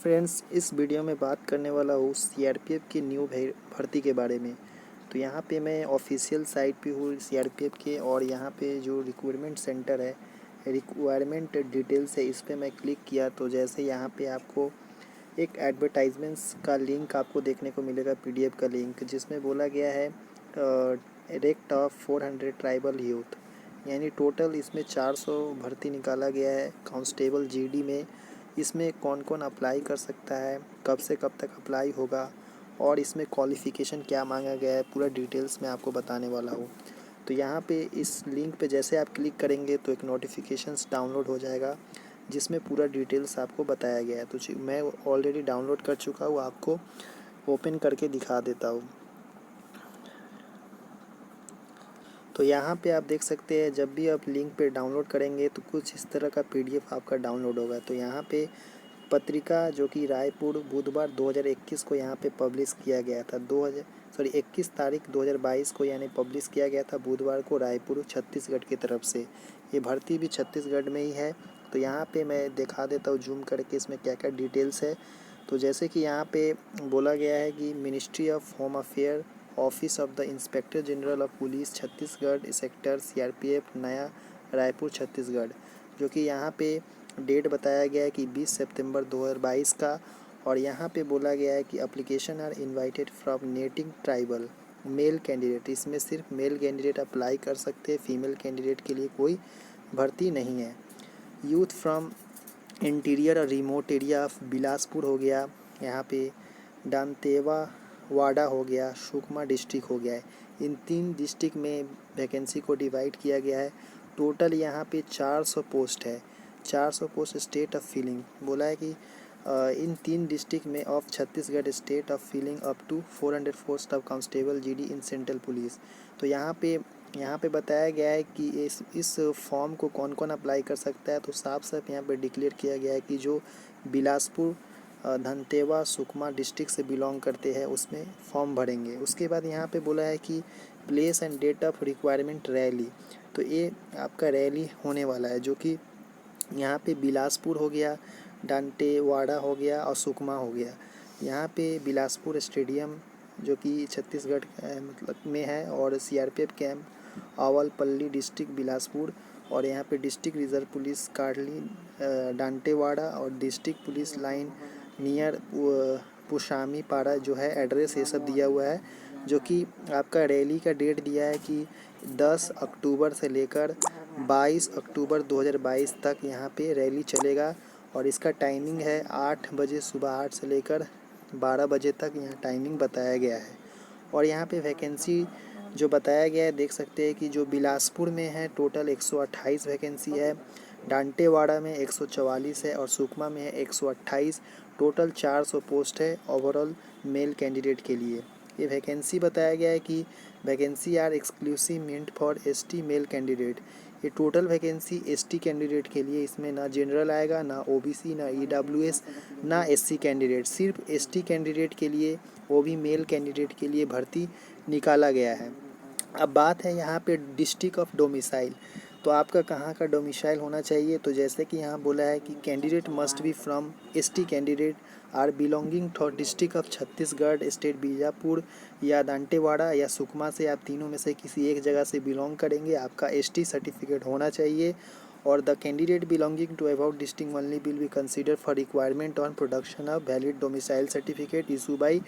Friends, इस video में बात करने वाला हूँ सीआरपीएफ की न्यू भर्ती के बारे में। तो यहाँ पे मैं ऑफिशियल साइट पे हूँ सीआरपीएफ के, और यहाँ पे जो रिक्वायरमेंट सेंटर है, रिक्वायरमेंट डिटेल्स है, इस पे मैं क्लिक किया तो जैसे यहाँ पे आपको एक एडवर्टाइजमेंट्स का लिंक आपको देखने को मिलेगा, पीडीएफ का लिंक, जिसमें बोला गया है रेक्ट ऑफ 400 ट्राइबल यूथ, यानी टोटल इसमें 400 भर्ती निकाला गया है कांस्टेबल जीडी में। इसमें कौन कौन अप्लाई कर सकता है, कब से कब तक अप्लाई होगा, और इसमें क्वालिफ़िकेशन क्या मांगा गया है, पूरा डिटेल्स मैं आपको बताने वाला हूँ। तो यहाँ पे इस लिंक पे जैसे आप क्लिक करेंगे तो एक नोटिफिकेशंस डाउनलोड हो जाएगा, जिसमें पूरा डिटेल्स आपको बताया गया है। तो मैं ऑलरेडी डाउनलोड कर चुका हूँ, आपको ओपन करके दिखा देता हूँ। तो यहाँ पे आप देख सकते हैं, जब भी आप लिंक पे डाउनलोड करेंगे तो कुछ इस तरह का पीडीएफ आपका डाउनलोड होगा। तो यहाँ पे पत्रिका जो कि रायपुर बुधवार 2021 को यहाँ पे पब्लिश किया गया था, 21 तारीख 2022 को यानी पब्लिश किया गया था बुधवार को, रायपुर छत्तीसगढ़ की तरफ से। ये भर्ती भी छत्तीसगढ़ में ही है। तो यहाँ पे मैं दिखा देता हूँ जूम करके इसमें क्या क्या डिटेल्स है। तो जैसे कि यहाँ पे बोला गया है कि ministry of home affair, office of the inspector general of police Chhattisgarh, sector CRPF, नया रायपुर छत्तीसगढ़, जो कि यहाँ पे डेट बताया गया है कि 20 सितंबर 2022 का। और यहाँ पे बोला गया है कि application are invited from native tribal male candidate. इसमें सिर्फ मेल कैंडिडेट अप्लाई कर सकते हैं, फीमेल कैंडिडेट के लिए कोई भर्ती नहीं है। यूथ फ्रॉम इंटीरियर और रिमोट एरिया ऑफ बिलासपुर हो गया, यहाँ पे दांतेवा वाड़ा हो गया, सुकमा डिस्ट्रिक्ट हो गया है। इन 3 डिस्ट्रिक्ट में वैकेंसी को डिवाइड किया गया है। टोटल यहाँ पे 400 पोस्ट है, 400 पोस्ट स्टेट ऑफ फीलिंग बोला है कि इन 3 डिस्ट्रिक्ट में of Chhattisgarh state of filling up to 400 post of constable GD in central police. तो यहाँ पे बताया गया है कि इस फॉर्म को कौन कौन अप्लाई कर सकता है। तो साफ साफ यहाँ पे डिक्लेयर किया गया है कि जो बिलासपुर, धनतेवा, सुकमा डिस्ट्रिक्ट से बिलोंग करते हैं उसमें फॉर्म भरेंगे। उसके बाद यहाँ पे बोला है कि place and date of requirement rally. तो ये आपका रैली होने वाला है, जो कि यहाँ पे बिलासपुर हो गया, दांतेवाड़ा हो गया और सुकमा हो गया। यहाँ पे बिलासपुर स्टेडियम जो कि छत्तीसगढ़ मतलब में है, और सीआरपीएफ कैंप आवलपल्ली डिस्ट्रिक्ट बिलासपुर, और यहाँ पे district reserve police cowardly Dantewada, और डिस्ट्रिक्ट पुलिस लाइन नियर पुशामी पारा जो है एड्रेस, ये सब दिया हुआ है। जो कि आपका रैली का डेट दिया है कि 10 अक्टूबर से लेकर 22 अक्टूबर 2022 तक यहाँ पे रैली चलेगा। और इसका टाइमिंग है 8 बजे, सुबह 8 से लेकर 12 बजे तक यहाँ टाइमिंग बताया गया है। और यहाँ पे वैकेंसी जो बताया गया है देख सकते हैं कि जो बिलासपुर में है टोटल 128 वैकेंसी है, दांतेवाड़ा में 144 है, और सुकमा में है 128। टोटल 400 पोस्ट है ओवरऑल मेल कैंडिडेट के लिए। ये वैकेंसी बताया गया है कि vacancy are exclusive meant for ST male candidate. ये टोटल वैकेंसी एसटी कैंडिडेट के लिए, इसमें ना जनरल आएगा, ना ओबीसी, ना ईडब्ल्यूएस, ना एससी कैंडिडेट, सिर्फ एसटी कैंडिडेट के लिए, वो भी मेल कैंडिडेट के लिए भर्ती निकाला गया है। अब बात है यहाँ पे डिस्ट्रिक्ट ऑफ डोमिसाइल। तो आपका कहाँ का डोमिसाइल होना चाहिए। तो जैसे कि यहाँ बोला है कि candidate must be from ST candidate are belonging to district of Chhattisgarh state, Bijapur या दांतेवाड़ा या सुकमा से आप तीनों में से किसी एक जगह से बिलोंग करेंगे, आपका एसटी सर्टिफिकेट होना चाहिए। और the candidate belonging to about district only will be consider for requirement on production of valid domicile certificate issue by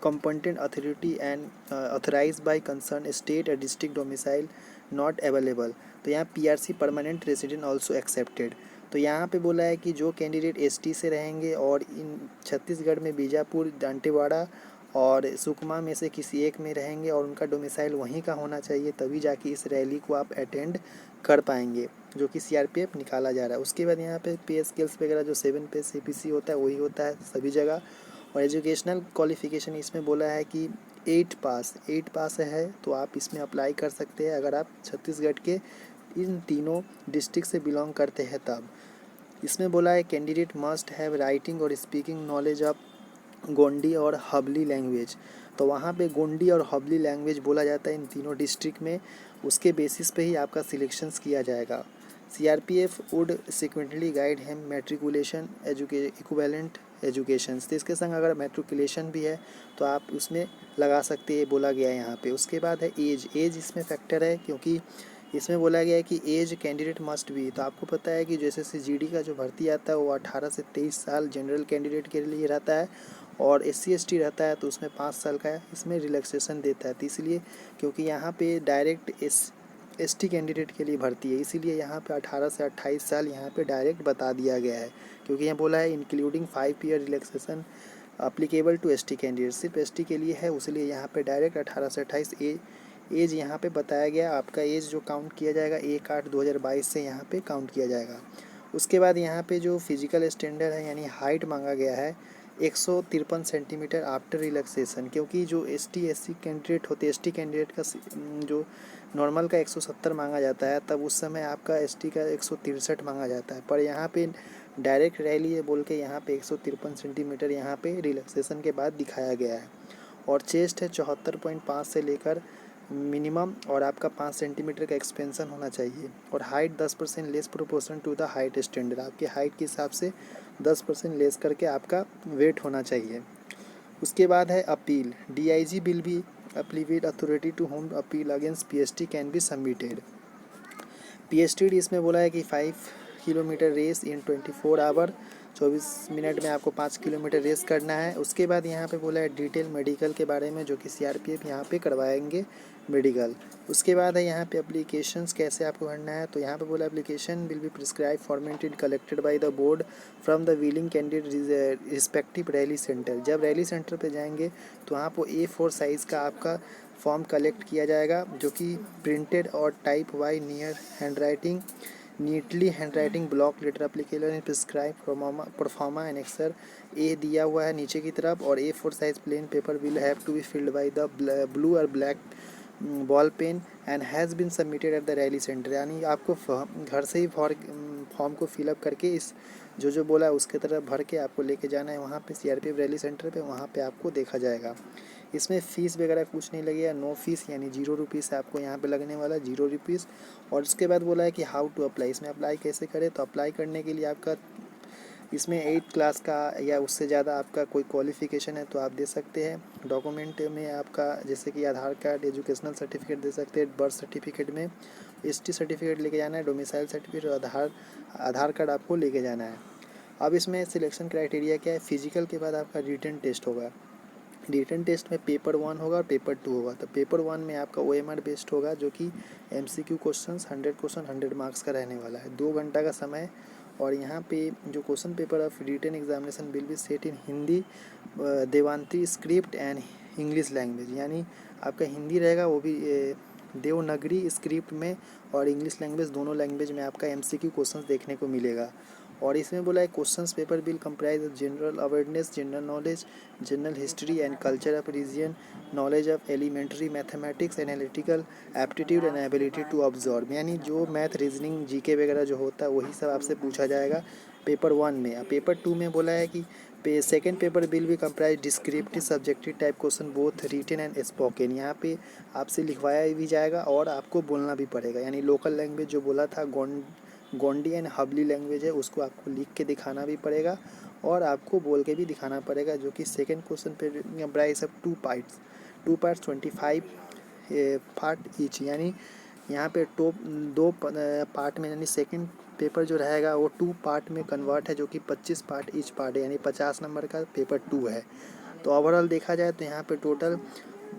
competent authority and authorized by concerned state or district domicile not available। तो यहाँ PRC permanent resident also accepted. तो यहाँ पे बोला है कि जो candidate ST से रहेंगे और इन छत्तीसगढ़ में बीजापुर, दांतेवाड़ा और सुकमा में से किसी एक में रहेंगे और उनका डोमिसाइल वहीं का होना चाहिए, तभी जाके इस रैली को आप अटेंड कर पाएंगे, जो कि सीआरपीएफ निकाला जा रहा है। उसके बाद यहाँ पे पे स्केल्स वगैरह जो 7 पे सीपीसी होता है वही होता है सभी जगह। और एजुकेशनल क्वालिफ़िकेशन इसमें बोला है कि 8 पास है, तो आप इसमें अप्लाई कर सकते हैं अगर आप छत्तीसगढ़ के इन तीनों डिस्ट्रिक्ट से बिलोंग करते हैं तब। इसमें बोला है कैंडिडेट मस्ट हैव राइटिंग और स्पीकिंग नॉलेज ऑफ गोंडी और हबली लैंग्वेज। तो वहाँ पे गोंडी और हबली लैंग्वेज बोला जाता है इन तीनों डिस्ट्रिक्ट में, उसके बेसिस पे ही आपका सिलेक्शंस किया जाएगा। CRPF would subsequently guide him matriculation equivalent education. तो इसके संग अगर मैट्रिकुलेशन भी है तो आप उसमें लगा सकते हैं, बोला गया है यहाँ पे। उसके बाद है एज। एज इसमें फैक्टर है क्योंकि इसमें बोला गया है कि एज कैंडिडेट मस्ट बी। तो आपको पता है कि जैसे जीडी का जो भर्ती आता है वो 18 से 23 साल जनरल कैंडिडेट के लिए रहता है, और SC ST रहता है तो उसमें 5 साल का इसमें रिलैक्सेशन देता है। तो इसलिए क्योंकि यहाँ पे डायरेक्ट ST कैंडिडेट के लिए भर्ती है, इसीलिए यहाँ पे 18 से 28 साल यहाँ पे डायरेक्ट बता दिया गया है, क्योंकि यहाँ बोला है including 5 year relaxation applicable to ST candidate. सिर्फ ST के लिए है, इसलिए यहाँ पे डायरेक्ट 18 से 28 एज यहाँ पे बताया गया। आपका एज जो काउंट किया जाएगा 1/8/2022 से यहाँ पे काउंट किया जाएगा। उसके बाद यहाँ पे जो फिजिकल स्टैंडर्ड है यानी हाइट मांगा गया है 153 सेंटीमीटर आफ्टर रिलैक्सेशन, क्योंकि जो ST SC कैंडिडेट होते ST कैंडिडेट का जो नॉर्मल का 170 मांगा जाता है, तब उस समय आपका ST का 163 मांगा जाता है। पर यहाँ पे डायरेक्ट रैली है बोल के यहाँ पे 153 सेंटीमीटर यहाँ पे रिलैक्सेशन के बाद दिखाया गया है। और चेस्ट है 74.5 से लेकर मिनिमम, और आपका 5 सेंटीमीटर का एक्सपेंशन होना चाहिए। और height 10% less proportion to the height standard, आपके हाइट के हिसाब से 10% लेस करके आपका वेट होना चाहिए। उसके बाद है appeal. DIG will be appellate authority to whom appeal against PST can be submitted. PST इसमें बोला है कि 5 kilometre race in 24 hour, 24 minute में आपको 5 किलोमीटर रेस करना है। उसके बाद यहाँ पे बोला है डिटेल मेडिकल के बारे में, जो कि CRPF यहाँ पे करवाएंगे मेडिकल। उसके बाद है यहाँ पे एप्लीकेशंस कैसे आपको भरना है। तो यहाँ पे बोला application will be prescribe formatted collected by the board from the willing candidate respective rally centre. जब रैली सेंटर पे जाएंगे तो आपको A4 साइज़ का आपका फॉर्म कलेक्ट किया जाएगा, जो कि प्रिंटेड और टाइप वाई near handwriting neatly handwriting block letter application prescribe proforma annexure A दिया हुआ है नीचे की तरफ। और A4 size plain paper will have to be filled by the blue और black ball pen and has been submitted at the rally centre. यानी आपको घर से ही फॉर्म को फिलअप करके इस जो बोला है उसके तरफ भर के आपको लेके जाना है वहाँ पे CRPF रैली सेंटर पे, वहाँ पे आपको देखा जाएगा। इसमें फ़ीस वगैरह कुछ नहीं लगेगा, नो फीस, यानी 0 रुपीज़ आपको यहाँ पे लगने वाला 0 रुपीज़। और उसके बाद बोला है कि हाउ टू अप्लाई, इसमें अप्लाई कैसे करें। तो अप्लाई करने के लिए आपका इसमें 8th क्लास का या उससे ज़्यादा आपका कोई क्वालिफ़िकेशन है तो आप दे सकते हैं। डॉक्यूमेंट में आपका जैसे कि आधार कार्ड, एजुकेशनल सर्टिफिकेट दे सकते हैं। बर्थ सर्टिफिकेट में ST सर्टिफिकेट लेके जाना है, डोमिसाइल सर्टिफिकेट और आधार कार्ड आपको लेके जाना है। अब इसमें सिलेक्शन क्राइटेरिया क्या है। फिजिकल के बाद आपका रिटन टेस्ट होगा। रिटन टेस्ट में पेपर 1 होगा और पेपर 2 होगा। तो पेपर 1 में आपका OMR बेस्ड होगा, जो कि MCQ क्वेश्चंस 100 क्वेश्चन 100 मार्क्स का रहने वाला है, 2 घंटा का समय। और यहाँ पे जो question paper of written examination will be set in Hindi, देवांती स्क्रिप्ट एंड इंग्लिश लैंग्वेज, यानी आपका हिंदी रहेगा वो भी देवनागरी स्क्रिप्ट में, और इंग्लिश लैंग्वेज, दोनों लैंग्वेज में आपका MCQ क्वेश्चंस देखने को मिलेगा। और इसमें बोला है questions paper will comprise of general awareness, general knowledge, general history and culture of region, knowledge of elementary mathematics, analytical aptitude and ability to observe, यानी जो मैथ, रीजनिंग, GK वगैरह जो होता है वही सब आपसे पूछा जाएगा पेपर 1 में। पेपर 2 में बोला है कि सेकेंड पेपर विल भी comprise descriptive subjective type question both written and spoken. यहाँ पे आपसे लिखवाया भी जाएगा और आपको बोलना भी पड़ेगा, यानी लोकल लैंग्वेज जो बोला था गोंडी एंड हबली लैंग्वेज है, उसको आपको लिख के दिखाना भी पड़ेगा और आपको बोल के भी दिखाना पड़ेगा। जो कि सेकेंड क्वेश्चन पे comprise of 2 parts 25 part each, यानी यहाँ पे टॉप 2 पार्ट में, यानी सेकेंड पेपर जो रहेगा वो 2 पार्ट में कन्वर्ट है, जो कि 25 पार्ट ईच पार्ट है, यानी 50 नंबर का पेपर 2 है। तो ओवरऑल देखा जाए तो यहाँ पे टोटल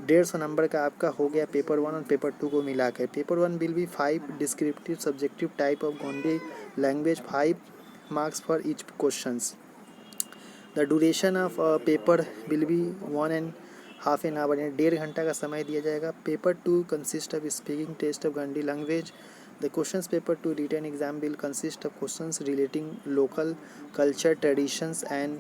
150 नंबर का आपका हो गया पेपर 1 और पेपर 2 को मिला कर। Paper 1 will be 5 descriptive subjective type of Gondi language, 5 marks for each questions. The duration of paper will be 1.5 hour, यानी 1.5 घंटा का समय दिया जाएगा। Paper 2 consist of speaking test of Gondi language. The questions paper 2 written exam will consist of questions relating local culture, traditions and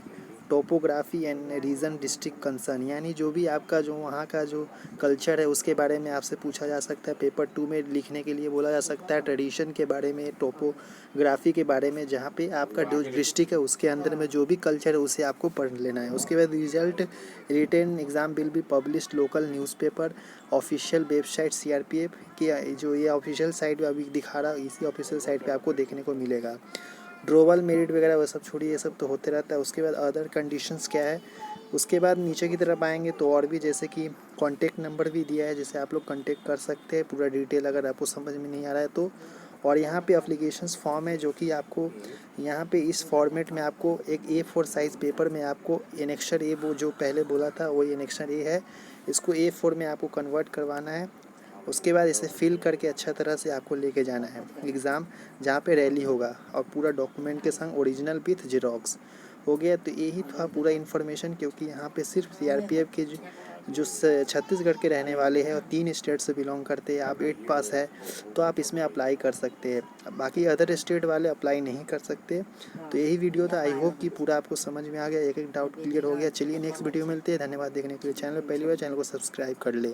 topography and region district concern, यानी जो भी आपका जो वहाँ का जो कल्चर है उसके बारे में आपसे पूछा जा सकता है। पेपर 2 में लिखने के लिए बोला जा सकता है, ट्रेडिशन के बारे में, टोपोग्राफी के बारे में, जहाँ पे आपका जो डिस्ट्रिक्ट है उसके अंदर में जो भी कल्चर है उसे आपको पढ़ लेना है। उसके बाद result written exam will be published local newspaper, official website CRPF की, जो ये ऑफिशियल साइट अभी दिखा रहा है इसी ऑफिशियल साइट पे आपको देखने को मिलेगा। ड्रोवल मेरिट वगैरह वो सब छोड़िए, ये सब तो होते रहता है। उसके बाद अदर कंडीशंस क्या है, उसके बाद नीचे की तरफ आएंगे तो और भी जैसे कि कॉन्टेक्ट नंबर भी दिया है, जिससे आप लोग कॉन्टेक्ट कर सकते हैं पूरा डिटेल अगर आपको समझ में नहीं आ रहा है तो। और यहाँ पे एप्लीकेशंस फॉर्म है जो कि आपको यहाँ पे इस फॉर्मेट में आपको एक A4 साइज़ पेपर में आपको एनेक्सर ए वो जो पहले बोला था वही एनेक्सर ए है, इसको A4 में आपको कन्वर्ट करवाना है। उसके बाद इसे फिल करके अच्छा तरह से आपको लेके जाना है एग्ज़ाम जहाँ पे रैली होगा, और पूरा डॉक्यूमेंट के संग ओरिजिनल विथ जेरोक्स हो गया। तो यही था पूरा इन्फॉर्मेशन, क्योंकि यहाँ पे सिर्फ CRPF के जो छत्तीसगढ़ के रहने वाले हैं और 3 स्टेट से बिलोंग करते हैं, आप 8 पास है तो आप इसमें अप्लाई कर सकते हैं। बाकी अदर स्टेट वाले अप्लाई नहीं कर सकते। तो यही वीडियो था, आई होप कि पूरा आपको समझ में आ गया, एक एक डाउट क्लियर हो गया। चलिए नेक्स्ट वीडियो मिलते हैं। धन्यवाद देखने के लिए। चैनल पहली बार, चैनल को सब्सक्राइब कर ले।